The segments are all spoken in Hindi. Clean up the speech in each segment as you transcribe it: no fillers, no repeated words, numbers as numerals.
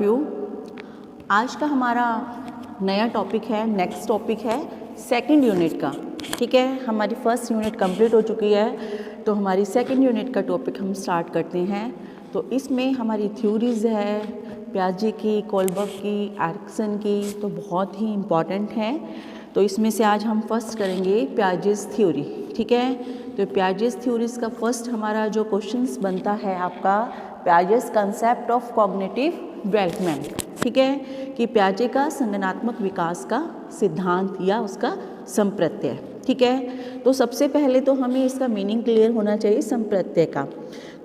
यू आज का हमारा नया टॉपिक है, नेक्स्ट टॉपिक है सेकंड यूनिट का। ठीक है, हमारी फर्स्ट यूनिट कंप्लीट हो चुकी है, तो हमारी सेकंड यूनिट का टॉपिक हम स्टार्ट करते हैं। तो इसमें हमारी थ्योरीज है पियाजे की, कोलबर्ग की, एरिक्सन की, तो बहुत ही इम्पॉर्टेंट हैं। तो इसमें से आज हम फर्स्ट करेंगे पियाजेस थ्योरी। ठीक है, तो पियाजेस थ्योरीज का फर्स्ट हमारा जो क्वेश्चंस बनता है आपका Piaget's concept of cognitive development. ठीक है, कि पियाजे का संज्ञानात्मक विकास का सिद्धांत या उसका संप्रत्यय। ठीक है, तो सबसे पहले तो हमें इसका मीनिंग क्लियर होना चाहिए संप्रत्यय का।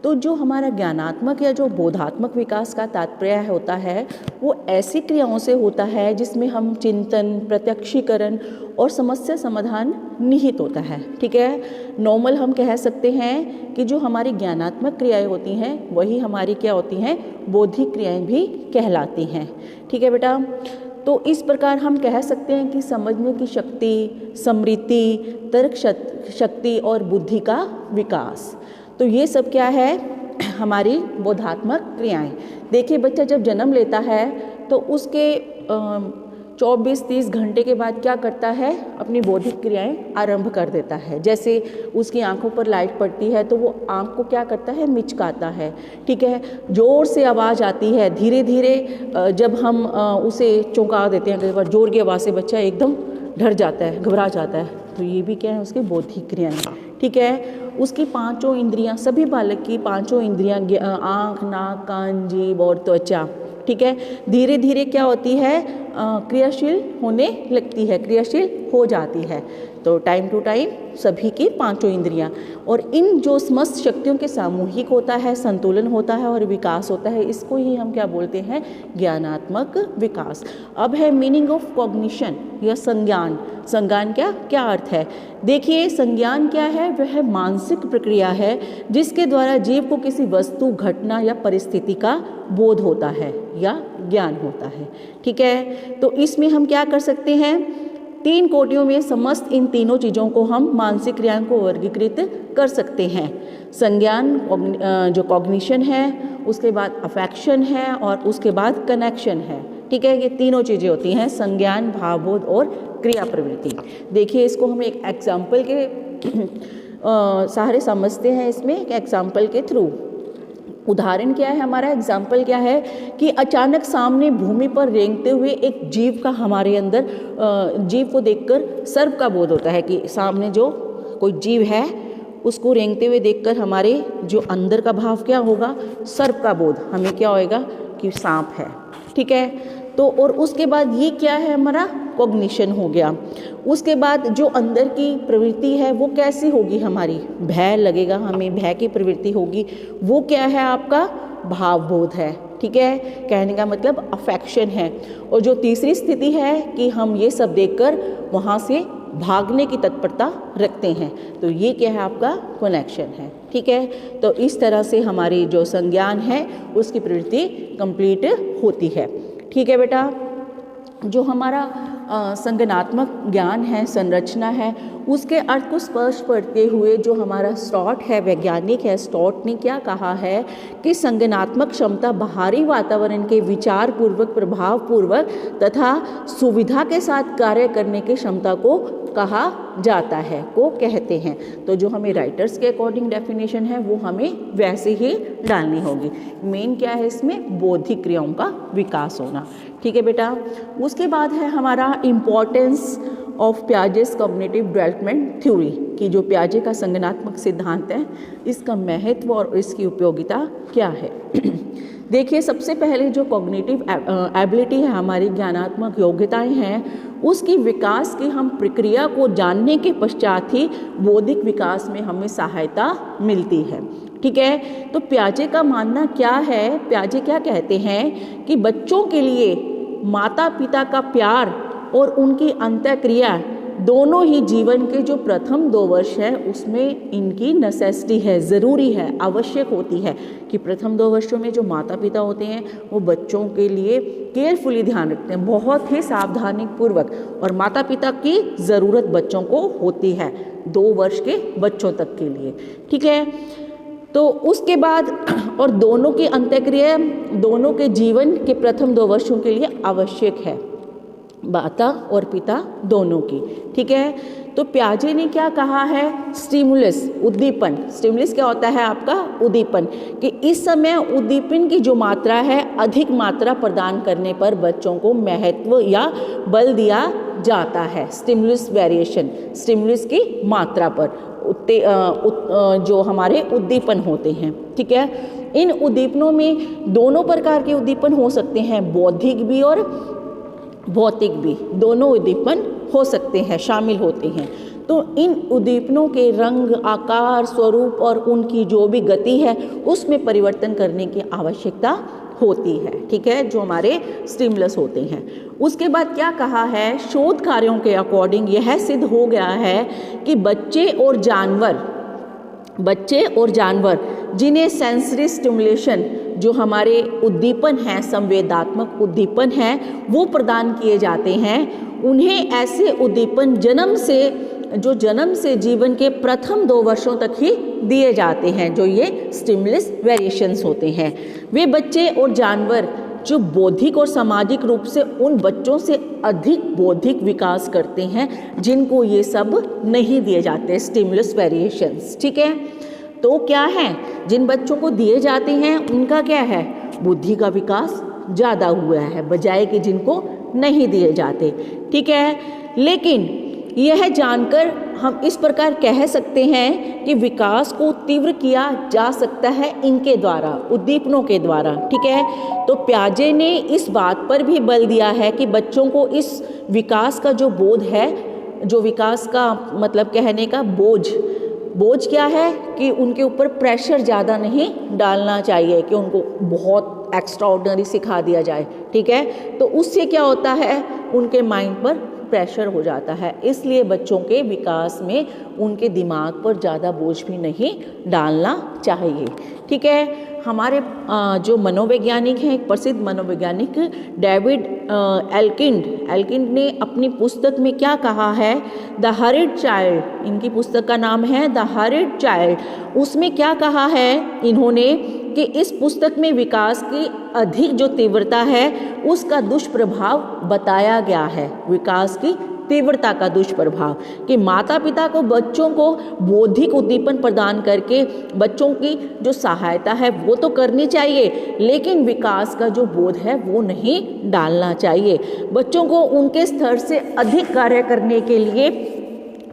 तो जो हमारा ज्ञानात्मक या जो बोधात्मक विकास का तात्पर्य होता है वो ऐसी क्रियाओं से होता है जिसमें हम चिंतन, प्रत्यक्षीकरण और समस्या समाधान निहित होता है। ठीक है, नॉर्मल हम कह सकते हैं कि जो हमारी ज्ञानात्मक क्रियाएं होती हैं वही हमारी क्या होती हैं, बौद्धिक क्रियाएं भी कहलाती हैं। ठीक है बेटा, तो इस प्रकार हम कह सकते हैं कि समझने की शक्ति, स्मृति, तर्क शक्ति और बुद्धि का विकास, तो ये सब क्या है, हमारी बोधात्मक क्रियाएं। देखिए बच्चा जब जन्म लेता है तो उसके 24-30 घंटे के बाद क्या करता है, अपनी बौद्धिक क्रियाएं आरंभ कर देता है। जैसे उसकी आंखों पर लाइट पड़ती है तो वो आंख को क्या करता है, मिचकाता है। ठीक है, जोर से आवाज़ आती है, धीरे धीरे जब हम उसे चौंका देते हैं, कई बार जोर की आवाज़ से बच्चा एकदम डर जाता है, घबरा जाता है, तो ये भी क्या है, उसकी बौद्धिक क्रियाएं। ठीक है, उसकी पांचों इंद्रियां, सभी बालक की पांचों इंद्रियां, आँख, नाक, कान, जीभ और त्वचा, ठीक है, धीरे धीरे क्या होती है, क्रियाशील होने लगती है, क्रियाशील हो जाती है। तो टाइम टू टाइम सभी की पांचों इंद्रियां, और इन जो समस्त शक्तियों के सामूहिक होता है, संतुलन होता है और विकास होता है, इसको ही हम क्या बोलते हैं, ज्ञानात्मक विकास। अब है मीनिंग ऑफ कॉग्निशन या संज्ञान। संज्ञान क्या अर्थ है, देखिए संज्ञान क्या है, वह मानसिक प्रक्रिया है जिसके द्वारा जीव को किसी वस्तु, घटना या परिस्थिति का बोध होता है या ज्ञान होता है। ठीक है, तो इसमें हम क्या कर सकते हैं, 3 कोटियों में समस्त इन तीनों चीज़ों को हम मानसिक क्रियाओं को वर्गीकृत कर सकते हैं। संज्ञान जो कॉग्निशन है, उसके बाद अफेक्शन है और उसके बाद कनेक्शन है। ठीक है, ये तीनों चीज़ें होती हैं, संज्ञान, भावबोध और क्रिया प्रवृत्ति। देखिए इसको हम एक एग्जाम्पल के सहारे समझते हैं, इसमें एक एग्जाम्पल के थ्रू। उदाहरण क्या है हमारा, एग्जाम्पल क्या है कि अचानक सामने भूमि पर रेंगते हुए एक जीव का हमारे अंदर, जीव को देखकर सर्प का बोध होता है कि सामने जो कोई जीव है उसको रेंगते हुए देखकर हमारे जो अंदर का भाव क्या होगा, सर्प का बोध, हमें क्या होएगा कि सांप है। ठीक है, तो और उसके बाद ये क्या है, हमारा कॉग्निशन हो गया। उसके बाद जो अंदर की प्रवृत्ति है वो कैसी होगी, हमारी भय लगेगा, हमें भय की प्रवृत्ति होगी, वो क्या है, आपका भावबोध है। ठीक है, कहने का मतलब अफेक्शन है। और जो तीसरी स्थिति है कि हम ये सब देखकर वहाँ से भागने की तत्परता रखते हैं, तो ये क्या है, आपका कनेक्शन है। ठीक है, तो इस तरह से हमारी जो संज्ञान है उसकी प्रवृत्ति कंप्लीट होती है। ठीक है बेटा, जो हमारा संज्ञानात्मक ज्ञान है, संरचना है, उसके अर्थ को स्पष्ट करते हुए जो हमारा स्टॉट है, वैज्ञानिक है, स्टॉट ने क्या कहा है कि संज्ञानात्मक क्षमता बाहरी वातावरण के विचार पूर्वक, प्रभाव पूर्वक तथा सुविधा के साथ कार्य करने की क्षमता को कहा जाता है, को कहते हैं। तो जो हमें राइटर्स के अकॉर्डिंग डेफिनेशन है वो हमें वैसे ही डालनी होगी। मेन क्या है इसमें, बौद्धिक क्रियाओं का विकास होना। ठीक है बेटा, उसके बाद है हमारा importance of Piaget's cognitive development theory, कि जो पियाजे का संज्ञानात्मक सिद्धांत है इसका महत्व और इसकी उपयोगिता क्या है। देखिए सबसे पहले जो कॉग्निटिव एबिलिटी है, हमारी ज्ञानात्मक योग्यताएं हैं, उसकी विकास की हम प्रक्रिया को जानने के पश्चात ही बौद्धिक विकास में हमें सहायता मिलती है। ठीक है, तो पियाजे का मानना क्या है, पियाजे क्या कहते हैं कि बच्चों के लिए माता पिता का प्यार और उनकी अंतःक्रिया दोनों ही जीवन के जो प्रथम 2 वर्ष है उसमें इनकी नेसेसिटी है, ज़रूरी है, आवश्यक होती है कि प्रथम 2 वर्षों में जो माता पिता होते हैं वो बच्चों के लिए केयरफुली ध्यान रखते हैं, बहुत ही सावधानी पूर्वक, और माता पिता की ज़रूरत बच्चों को होती है 2 वर्ष के बच्चों तक के लिए। ठीक है, तो उसके बाद और दोनों की अंत्यक्रिया दोनों के जीवन के प्रथम 2 वर्षों के लिए आवश्यक है, माता और पिता दोनों की। ठीक है, तो पियाजे ने क्या कहा है, स्टिमुलस उद्दीपन, स्टिमुलस क्या होता है आपका उद्दीपन, कि इस समय उद्दीपन की जो मात्रा है अधिक मात्रा प्रदान करने पर बच्चों को महत्व या बल दिया जाता है। स्टिमुलस वेरिएशन, स्टिमुलस की मात्रा पर जो हमारे उद्दीपन होते हैं। ठीक है, इन उद्दीपनों में दोनों प्रकार के उद्दीपन हो सकते हैं, बौद्धिक भी और भौतिक भी, दोनों उद्दीपन हो सकते हैं, शामिल होते हैं। तो इन उद्दीपनों के रंग, आकार, स्वरूप और उनकी जो भी गति है उसमें परिवर्तन करने की आवश्यकता होती है। ठीक है, जो हमारे स्टिमुलस होते हैं। उसके बाद क्या कहा है, शोध कार्यों के अकॉर्डिंग यह सिद्ध हो गया है कि बच्चे और जानवर जिन्हें सेंसरी स्टिमुलेशन, जो हमारे उद्दीपन हैं, संवेदात्मक उद्दीपन हैं, वो प्रदान किए जाते हैं, उन्हें ऐसे उद्दीपन जन्म से जीवन के प्रथम 2 वर्षों तक ही दिए जाते हैं, जो ये स्टिमुलस वेरिएशंस होते हैं। वे बच्चे और जानवर जो बौद्धिक और सामाजिक रूप से उन बच्चों से अधिक बौद्धिक विकास करते हैं जिनको ये सब नहीं दिए जाते स्टिमुलस वेरिएशंस। ठीक है, तो क्या है, जिन बच्चों को दिए जाते हैं उनका क्या है, बुद्धि का विकास ज़्यादा हुआ है बजाय कि जिनको नहीं दिए जाते। ठीक है, लेकिन यह जानकर हम इस प्रकार कह सकते हैं कि विकास को तीव्र किया जा सकता है इनके द्वारा, उद्दीपनों के द्वारा। ठीक है, तो पियाजे ने इस बात पर भी बल दिया है कि बच्चों को इस विकास का जो बोध है, जो विकास का मतलब कहने का बोझ क्या है कि उनके ऊपर प्रेशर ज़्यादा नहीं डालना चाहिए कि उनको बहुत एक्स्ट्रा ऑर्डिनरी सिखा दिया जाए। ठीक है, तो उससे क्या होता है, उनके माइंड पर प्रेशर हो जाता है, इसलिए बच्चों के विकास में उनके दिमाग पर ज़्यादा बोझ भी नहीं डालना चाहिए। ठीक है, हमारे जो मनोवैज्ञानिक हैं, एक प्रसिद्ध मनोवैज्ञानिक डेविड एल्किंड ने अपनी पुस्तक में क्या कहा है, द हरिड चाइल्ड, इनकी पुस्तक का नाम है द हरिड चाइल्ड, उसमें क्या कहा है इन्होंने कि इस पुस्तक में विकास की अधिक जो तीव्रता है उसका दुष्प्रभाव बताया गया है, विकास की तीव्रता का दुष्प्रभाव, कि माता पिता को बच्चों को बौद्धिक उद्दीपन प्रदान करके बच्चों की जो सहायता है वो तो करनी चाहिए, लेकिन विकास का जो बोध है वो नहीं डालना चाहिए। बच्चों को उनके स्तर से अधिक कार्य करने के लिए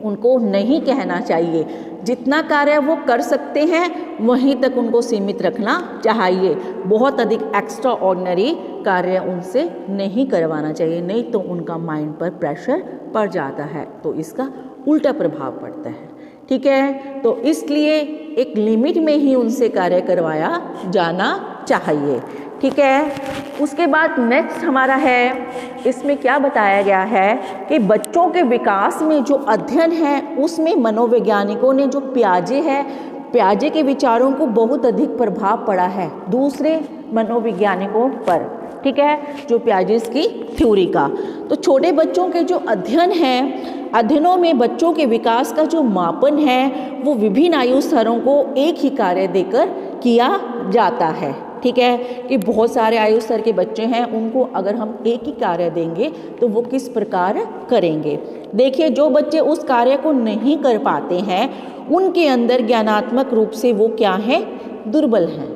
उनको नहीं कहना चाहिए, जितना कार्य वो कर सकते हैं वहीं तक उनको सीमित रखना चाहिए, बहुत अधिक एक्स्ट्रा ऑर्डिनरी कार्य उनसे नहीं करवाना चाहिए, नहीं तो उनका माइंड पर प्रेशर पड़ जाता है, तो इसका उल्टा प्रभाव पड़ता है। ठीक है, तो इसलिए एक लिमिट में ही उनसे कार्य करवाया जाना चाहिए। ठीक है, उसके बाद नेक्स्ट हमारा है, इसमें क्या बताया गया है कि बच्चों के विकास में जो अध्ययन है उसमें मनोवैज्ञानिकों ने जो पियाजे के विचारों को बहुत अधिक प्रभाव पड़ा है दूसरे मनोवैज्ञानिकों पर। ठीक है, जो पियाजे की थ्योरी का, तो छोटे बच्चों के जो अध्ययनों में बच्चों के विकास का जो मापन है वो विभिन्न आयु स्तरों को एक ही कार्य देकर किया जाता है। ठीक है, कि बहुत सारे आयु स्तर के बच्चे हैं, उनको अगर हम एक ही कार्य देंगे तो वो किस प्रकार करेंगे। देखिए, जो बच्चे उस कार्य को नहीं कर पाते हैं उनके अंदर ज्ञानात्मक रूप से वो क्या है, दुर्बल हैं,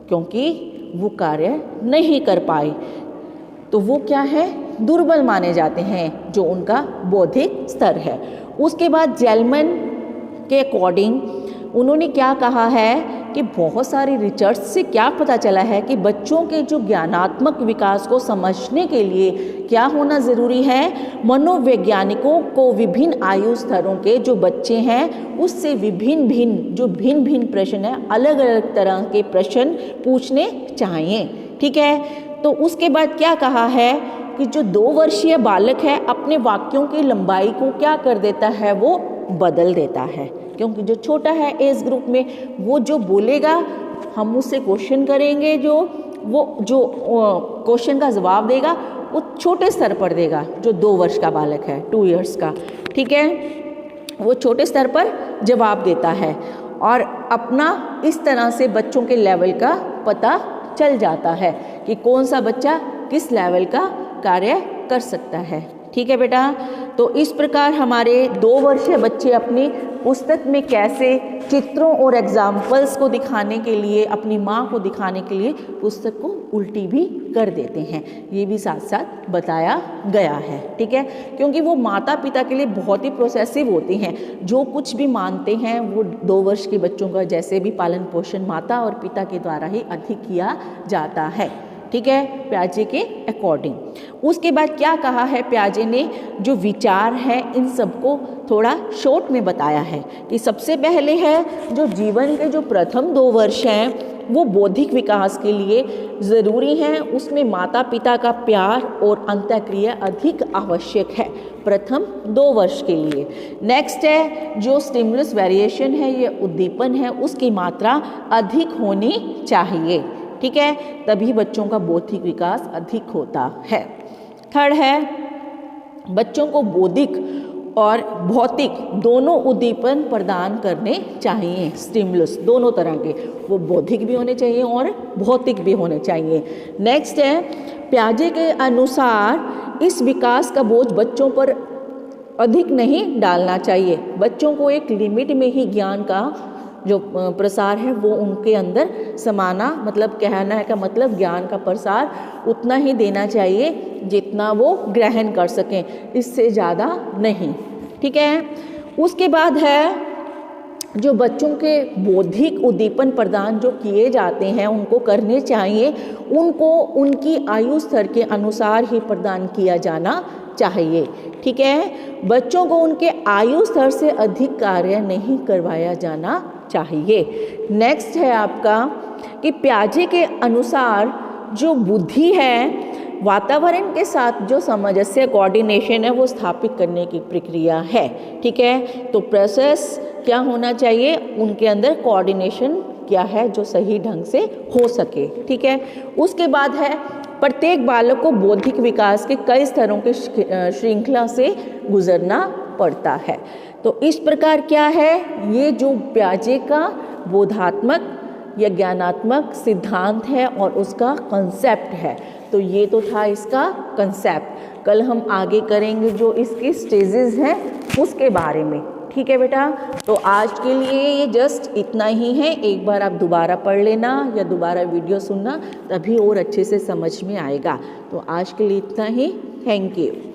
क्योंकि वो कार्य नहीं कर पाए तो वो क्या है, दुर्बल माने जाते हैं, जो उनका बौद्धिक स्तर है। उसके बाद जेलमन के अकॉर्डिंग उन्होंने क्या कहा है कि बहुत सारी रिसर्च से क्या पता चला है कि बच्चों के जो ज्ञानात्मक विकास को समझने के लिए क्या होना ज़रूरी है, मनोवैज्ञानिकों को विभिन्न आयु स्तरों के जो बच्चे हैं उससे भिन्न प्रश्न है, अलग अलग तरह के प्रश्न पूछने चाहिए। ठीक है, तो उसके बाद क्या कहा है कि जो 2 वर्षीय बालक है अपने वाक्यों की लंबाई को क्या कर देता है, वो बदल देता है, क्योंकि जो छोटा है एज ग्रुप में वो जो बोलेगा हम उससे क्वेश्चन करेंगे, वो क्वेश्चन का जवाब देगा वो छोटे स्तर पर देगा, जो 2 वर्ष का बालक है, 2 इयर्स का। ठीक है, वो छोटे स्तर पर जवाब देता है, और अपना इस तरह से बच्चों के लेवल का पता चल जाता है कि कौन सा बच्चा किस लेवल का कार्य कर सकता है। ठीक है बेटा, तो इस प्रकार हमारे 2 वर्षीय बच्चे अपनी पुस्तक में कैसे चित्रों और एग्जाम्पल्स को दिखाने के लिए, अपनी माँ को दिखाने के लिए पुस्तक को उल्टी भी कर देते हैं, ये भी साथ साथ बताया गया है। ठीक है, क्योंकि वो माता पिता के लिए बहुत ही प्रोसेसिव होती हैं, जो कुछ भी मानते हैं वो 2 वर्ष के बच्चों का जैसे भी पालन पोषण माता और पिता के द्वारा ही अधिक किया जाता है। ठीक है, प्याजे के अकॉर्डिंग। उसके बाद क्या कहा है प्याजे ने, जो विचार है इन सबको थोड़ा शॉर्ट में बताया है कि सबसे पहले है जो जीवन के जो प्रथम 2 वर्ष हैं वो बौद्धिक विकास के लिए ज़रूरी हैं, उसमें माता पिता का प्यार और अंतःक्रिया अधिक आवश्यक है प्रथम 2 वर्ष के लिए। नेक्स्ट है जो स्टिमुलस वेरिएशन है, ये उद्दीपन है, उसकी मात्रा अधिक होनी चाहिए। ठीक है, तभी बच्चों का बौद्धिक विकास अधिक होता है। थर्ड है बच्चों को बौद्धिक और भौतिक दोनों उद्दीपन प्रदान करने चाहिए। स्टिमुलस दोनों तरह के, वो बौद्धिक भी होने चाहिए और भौतिक भी होने चाहिए। नेक्स्ट है प्याजे के अनुसार इस विकास का बोझ बच्चों पर अधिक नहीं डालना चाहिए। बच्चों को एक लिमिट में ही ज्ञान का जो प्रसार है वो उनके अंदर समाना, मतलब कहना है का मतलब ज्ञान का प्रसार उतना ही देना चाहिए जितना वो ग्रहण कर सकें, इससे ज़्यादा नहीं। ठीक है, उसके बाद है जो बच्चों के बौद्धिक उद्दीपन प्रदान जो किए जाते हैं उनको करने चाहिए, उनको उनकी आयु स्तर के अनुसार ही प्रदान किया जाना चाहिए। ठीक है, बच्चों को उनके आयु स्तर से अधिक कार्य नहीं करवाया जाना चाहिए। नेक्स्ट है आपका कि प्याजे के अनुसार जो बुद्धि है वातावरण के साथ जो सामंजस्य कोऑर्डिनेशन है वो स्थापित करने की प्रक्रिया है। ठीक है, तो प्रोसेस क्या होना चाहिए, उनके अंदर कोऑर्डिनेशन क्या है जो सही ढंग से हो सके। ठीक है, उसके बाद है प्रत्येक बालक को बौद्धिक विकास के कई स्तरों के श्रृंखला से गुजरना पड़ता है। तो इस प्रकार क्या है, ये जो प्याजे का बोधात्मक या ज्ञानात्मक सिद्धांत है और उसका कंसेप्ट है। तो ये तो था इसका कंसेप्ट। कल हम आगे करेंगे जो इसके स्टेजेस हैं उसके बारे में। ठीक है बेटा, तो आज के लिए ये जस्ट इतना ही है। एक बार आप दोबारा पढ़ लेना या दोबारा वीडियो सुनना, तभी और अच्छे से समझ में आएगा। तो आज के लिए इतना ही। Thank you.